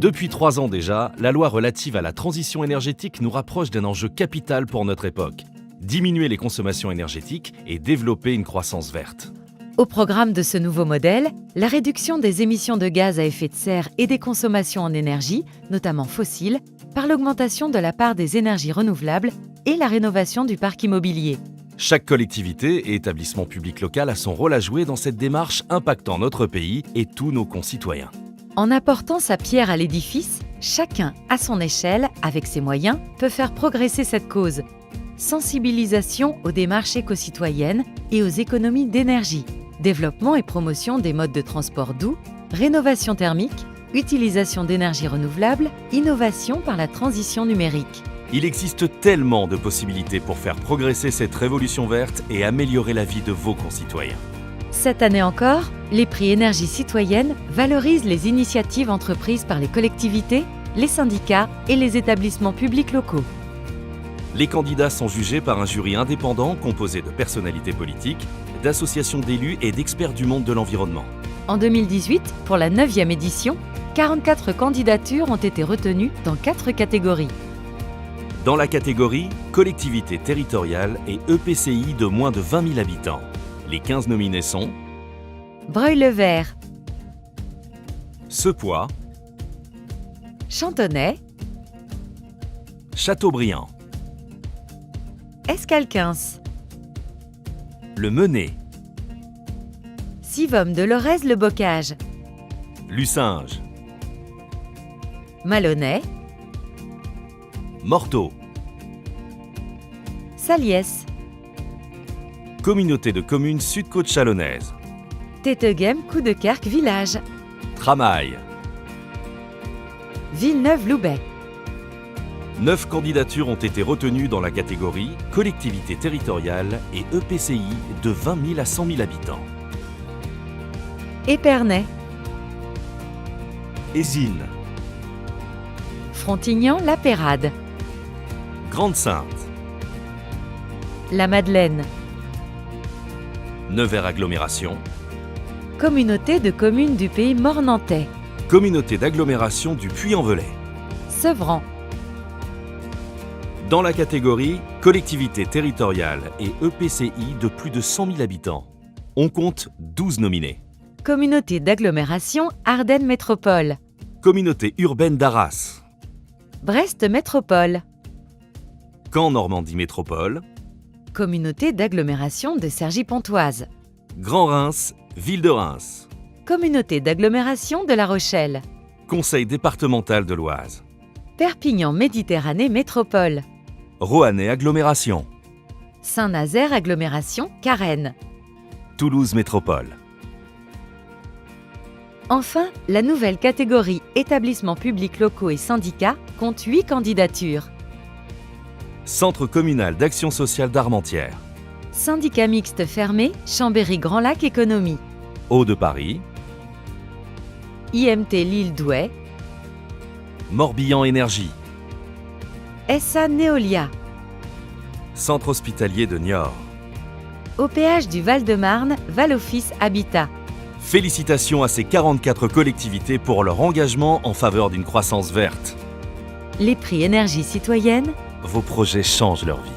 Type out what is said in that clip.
Depuis 3 ans déjà, la loi relative à la transition énergétique nous rapproche d'un enjeu capital pour notre époque. Diminuer les consommations énergétiques et développer une croissance verte. Au programme de ce nouveau modèle, la réduction des émissions de gaz à effet de serre et des consommations en énergie, notamment fossiles, par l'augmentation de la part des énergies renouvelables et la rénovation du parc immobilier. Chaque collectivité et établissement public local a son rôle à jouer dans cette démarche impactant notre pays et tous nos concitoyens. En apportant sa pierre à l'édifice, chacun, à son échelle, avec ses moyens, peut faire progresser cette cause. Sensibilisation aux démarches éco-citoyennes et aux économies d'énergie, développement et promotion des modes de transport doux, rénovation thermique, utilisation d'énergie renouvelable, innovation par la transition numérique. Il existe tellement de possibilités pour faire progresser cette révolution verte et améliorer la vie de vos concitoyens. Cette année encore, les prix énergie citoyenne valorisent les initiatives entreprises par les collectivités, les syndicats et les établissements publics locaux. Les candidats sont jugés par un jury indépendant composé de personnalités politiques, d'associations d'élus et d'experts du monde de l'environnement. En 2018, pour la 9e édition, 44 candidatures ont été retenues dans 4 catégories. Dans la catégorie collectivité territoriale et EPCI de moins de 20 000 habitants, les 15 nominés sont Breuil-le-Vert, Sepois, Chantonnay, Châteaubriand, Escalquens, Le Menet, Sivom de Lorez-le-Bocage, Lucinge, Malonnais, Morteau, Saliès, Communauté de communes Sud-Côte Chalonnaise, Téteghem-Coudekerque Village, Tramail. Villeneuve-Loubet. 9 candidatures ont été retenues dans la catégorie collectivité territoriale et EPCI de 20 000 à 100 000 habitants. Épernay, Ésine, Frontignan-la-Pérade, Grande-Sainte, La Madeleine, Nevers Agglomération, Communauté de communes du pays mornantais, Communauté d'agglomération du Puy-en-Velay. Sevran, Dans la catégorie collectivité territoriale et EPCI de plus de 100 000 habitants, on compte 12 nominés. Communauté d'agglomération Ardennes Métropole, Communauté urbaine d'Arras, Brest Métropole, Caen Normandie Métropole, Communauté d'agglomération de Cergy-Pontoise, Grand Reims, Ville de Reims, Communauté d'agglomération de La Rochelle, Conseil départemental de l'Oise, Perpignan Méditerranée Métropole, Roannais Agglomération, Saint-Nazaire Agglomération Carène. Toulouse Métropole. Enfin, la nouvelle catégorie établissements publics locaux et syndicats compte 8 candidatures. Centre communal d'action sociale d'Armentières, Syndicat mixte fermé, Chambéry-Grand Lac Économie, Hauts-de-Paris, IMT Lille-Douai, Morbihan Énergie, SA Neolia, Centre hospitalier de Niort. OPH du Val-de-Marne, Val-Office Habitat. Félicitations à ces 44 collectivités pour leur engagement en faveur d'une croissance verte. Les prix énergie citoyenne, Vos projets changent leur vie.